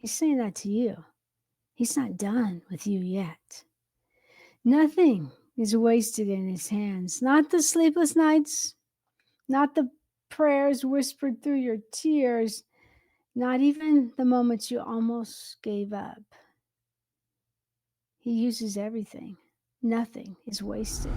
He's saying that to you. He's not done with you yet. Nothing is wasted in his hands. Not the sleepless nights, not the prayers whispered through your tears, not even the moments you almost gave up. He uses everything. Nothing is wasted.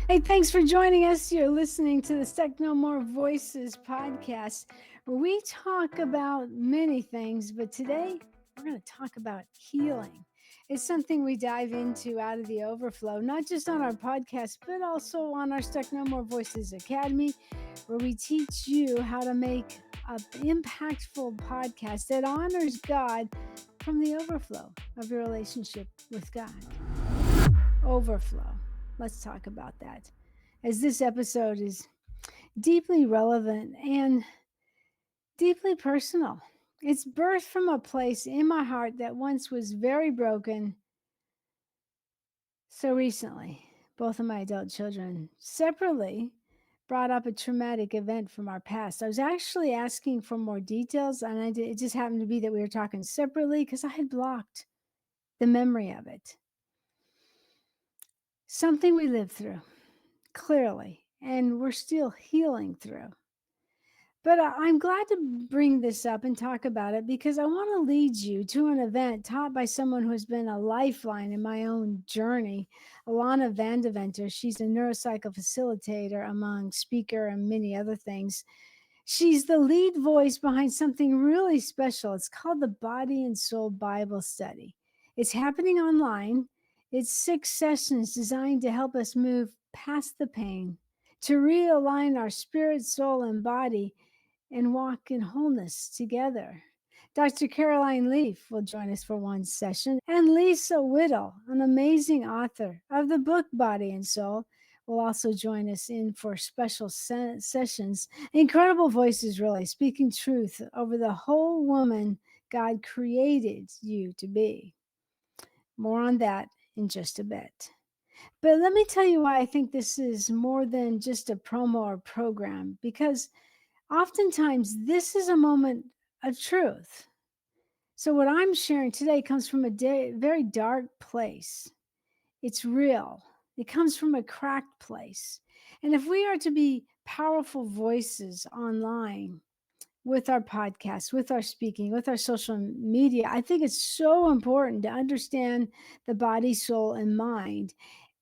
Hey, thanks for joining us. You're listening to the Stuck No More Voices podcast, where we talk about many things, but today we're going to talk about healing. It's something we dive into out of the overflow, not just on our podcast, but also on our Stuck No More Voices Academy, where we teach you how to make an impactful podcast that honors God from the overflow of your relationship with God. Overflow. Let's talk about that, as this episode is deeply relevant and deeply personal. It's birthed from a place in my heart that once was very broken. So recently, both of my adult children separately brought up a traumatic event from our past. I was actually asking for more details, and it just happened to be that we were talking separately because I had blocked the memory of it. Something we lived through, clearly, and we're still healing through. But I'm glad to bring this up and talk about it because I want to lead you to an event taught by someone who has been a lifeline in my own journey, Elana van Deventer. She's a neuropsycho facilitator, among speaker and many other things. She's the lead voice behind something really special. It's called the Body and Soul Bible Study. It's happening online. It's 6 sessions designed to help us move past the pain, to realign our spirit, soul, and body, and walk in wholeness together. Dr. Caroline Leaf will join us for one session, and Lisa Whittle, an amazing author of the book Body and Soul, will also join us in for special sessions. Incredible voices, really, speaking truth over the whole woman God created you to be. More on that in just a bit. But let me tell you why I think this is more than just a promo or program, because oftentimes this is a moment of truth. So what I'm sharing today comes from a very dark place. It's real. It comes from a cracked place. And if we are to be powerful voices online, with our podcasts, with our speaking, with our social media, I think it's so important to understand the body, soul, and mind,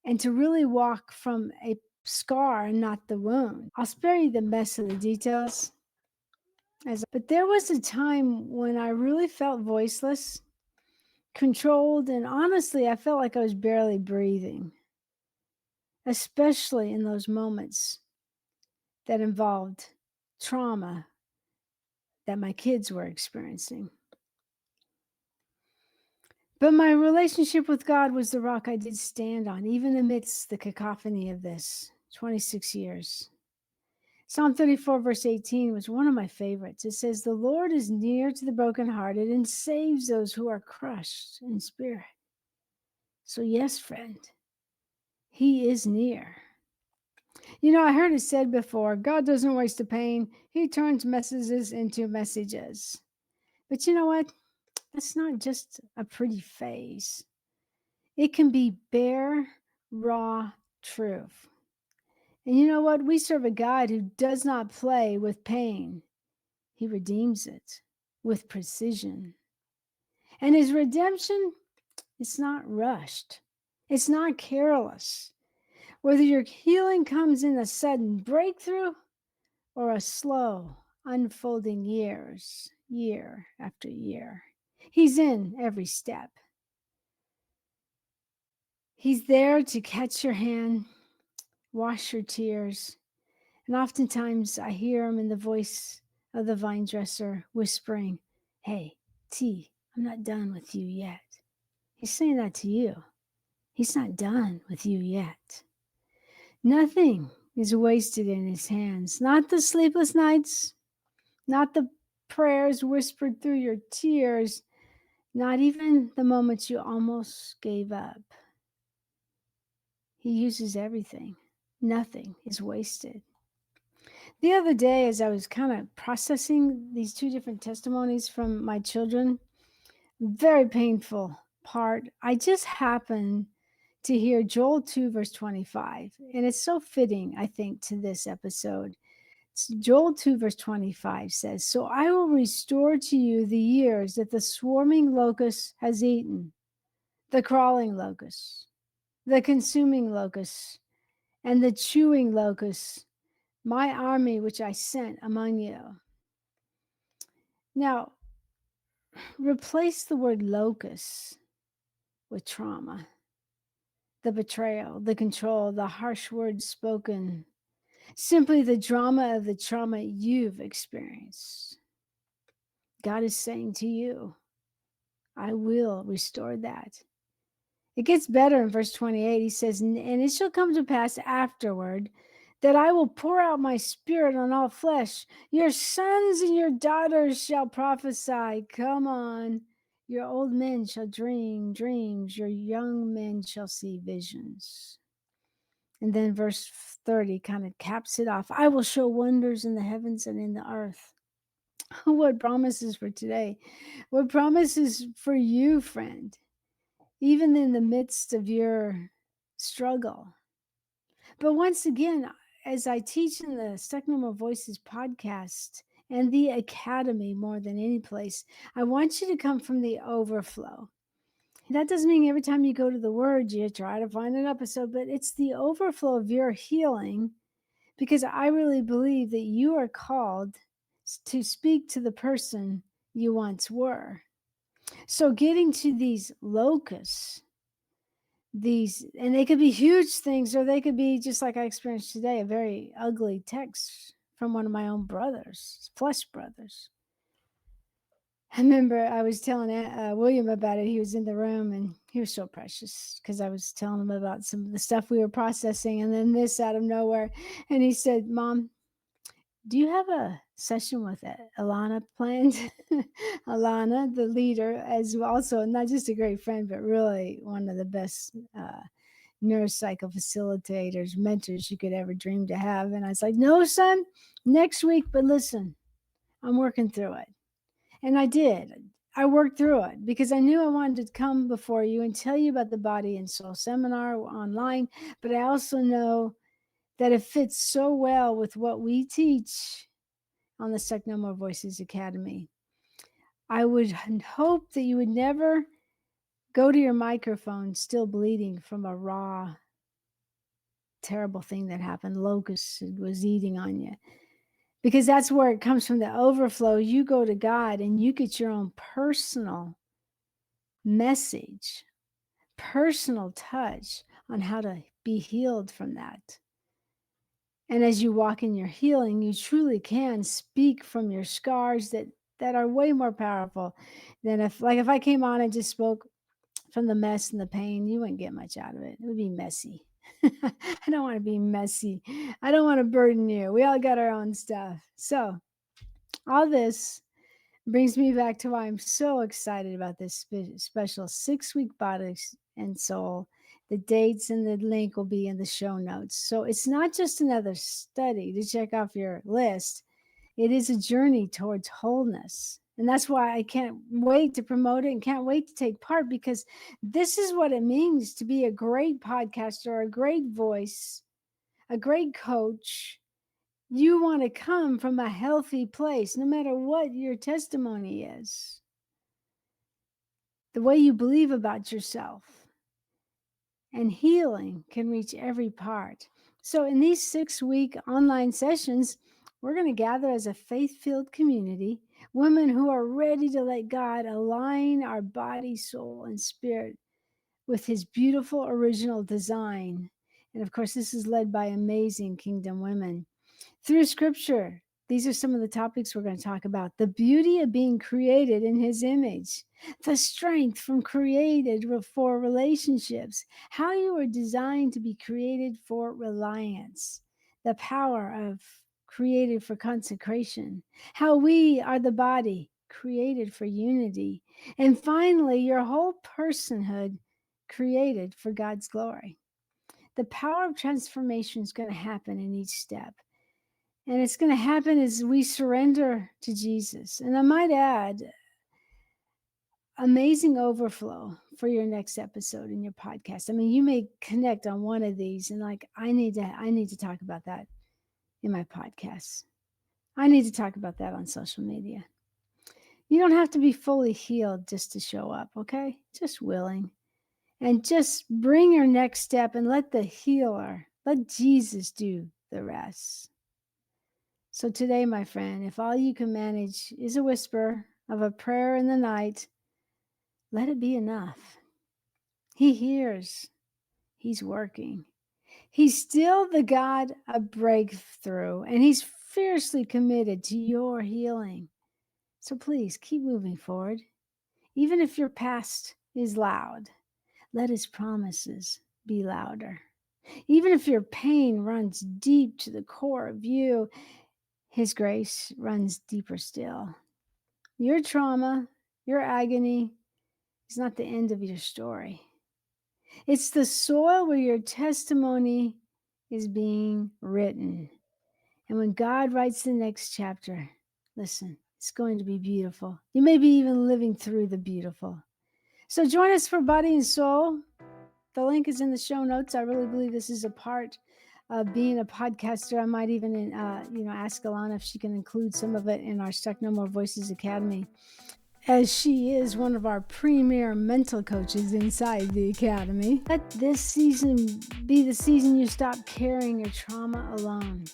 and to really walk from a scar and not the wound. I'll spare you the mess of the details. But there was a time when I really felt voiceless, controlled, and honestly, I felt like I was barely breathing, especially in those moments that involved trauma that my kids were experiencing. But my relationship with God was the rock I did stand on, even amidst the cacophony of this 26 years. Psalm 34, verse 18 was one of my favorites. It says, "The Lord is near to the brokenhearted and saves those who are crushed in spirit." So yes, friend, he is near. You know, I heard it said before, God doesn't waste a pain. He turns messages into messages. But you know what? That's not just a pretty phrase. It can be bare, raw truth. And you know what? We serve a God who does not play with pain. He redeems it with precision. And his redemption, it's not rushed. It's not careless. Whether your healing comes in a sudden breakthrough or a slow unfolding year after year, he's in every step. He's there to catch your hand, wash your tears. And oftentimes I hear him in the voice of the vine dresser whispering, "Hey, T, I'm not done with you yet." He's saying that to you. He's not done with you yet. Nothing is wasted in his hands. Not the sleepless nights, not the prayers whispered through your tears, not even the moments you almost gave up. He uses everything. Nothing is wasted. The other day, as I was kind of processing these 2 different testimonies from my children, very painful part. I just happened to hear Joel 2, verse 25, and it's so fitting, I think, to this episode. Joel 2, verse 25 says, "So I will restore to you the years that the swarming locust has eaten, the crawling locust, the consuming locust, and the chewing locust, my army which I sent among you." Now, replace the word locust with trauma, the betrayal, the control, the harsh words spoken, simply the drama of the trauma you've experienced. God is saying to you, I will restore that. It gets better in verse 28. He says, "And it shall come to pass afterward that I will pour out my spirit on all flesh. Your sons and your daughters shall prophesy." Come on. "Your old men shall dream dreams. Your young men shall see visions." And then verse 30 kind of caps it off. "I will show wonders in the heavens and in the earth." What promises for today? What promises for you, friend? Even in the midst of your struggle. But once again, as I teach in the Stuck No More Voices podcast and the academy more than any place, I want you to come from the overflow. That doesn't mean every time you go to the word, you try to find an episode, but it's the overflow of your healing, because I really believe that you are called to speak to the person you once were. So getting to these locusts, and they could be huge things, or they could be just like I experienced today, a very ugly text from one of my own brothers, flesh brothers. I remember I was telling William about it. He was in the room and he was so precious because I was telling him about some of the stuff we were processing, and then this out of nowhere. And he said, "Mom, do you have a session with Elana planned?" Elana, the leader, as also not just a great friend, but really one of the best neuropsycho facilitators, mentors you could ever dream to have. And I was like, "No, son, next week, but listen, I'm working through it." And I did. I worked through it because I knew I wanted to come before you and tell you about the Body and Soul seminar online, but I also know that it fits so well with what we teach on the Stuck No More Voices Academy. I would hope that you would never go to your microphone still bleeding from a raw, terrible thing that happened. Locust was eating on you. Because that's where it comes from, the overflow. You go to God and you get your own personal message, personal touch on how to be healed from that. And as you walk in your healing, you truly can speak from your scars that are way more powerful than if I came on and just spoke from the mess and the pain. You wouldn't get much out of it. It would be messy. I don't want to be messy. I don't want to burden you. We all got our own stuff. So all this brings me back to why I'm so excited about this special 6-week Body and Soul. The dates and the link will be in the show notes. So it's not just another study to check off your list. It is a journey towards wholeness. And that's why I can't wait to promote it and can't wait to take part, because this is what it means to be a great podcaster, a great voice, a great coach. You want to come from a healthy place, no matter what your testimony is, the way you believe about yourself. And healing can reach every part. So in these 6-week online sessions, we're going to gather as a faith-filled community, women who are ready to let God align our body, soul, and spirit with his beautiful original design. And of course, this is led by amazing kingdom women. Through scripture, these are some of the topics we're going to talk about. The beauty of being created in his image, the strength from created for relationships, how you are designed to be created for reliance, the power of created for consecration, how we are the body created for unity, and finally, your whole personhood created for God's glory. The power of transformation is going to happen in each step. And it's going to happen as we surrender to Jesus. And I might add, amazing overflow for your next episode in your podcast. I mean, you may connect on one of these and like, I need to talk about that in my podcast. I need to talk about that on social media. You don't have to be fully healed just to show up, okay? Just willing. And just bring your next step and let the healer, let Jesus do the rest. So today, my friend, if all you can manage is a whisper of a prayer in the night, let it be enough. He hears. He's working. He's still the God of breakthrough, and he's fiercely committed to your healing. So please keep moving forward. Even if your past is loud, let his promises be louder. Even if your pain runs deep to the core of you, his grace runs deeper still. Your trauma, your agony is not the end of your story. It's the soil where your testimony is being written. And when God writes the next chapter, listen, it's going to be beautiful. You may be even living through the beautiful. So join us for Body and Soul. The link is in the show notes. I really believe this is a part of being a podcaster. I might even, ask Elana if she can include some of it in our Stuck No More Voices Academy, as she is one of our premier mental coaches inside the academy. Let this season be the season you stop carrying your trauma alone.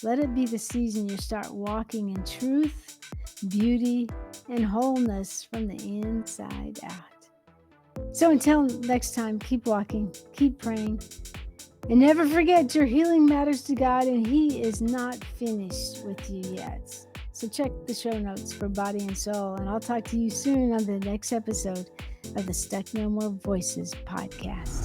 Let it be the season you start walking in truth, beauty, and wholeness from the inside out. So until next time, keep walking, keep praying, and never forget your healing matters to God, and he is not finished with you yet. So check the show notes for Body and Soul, and I'll talk to you soon on the next episode of the Stuck No More Voices podcast.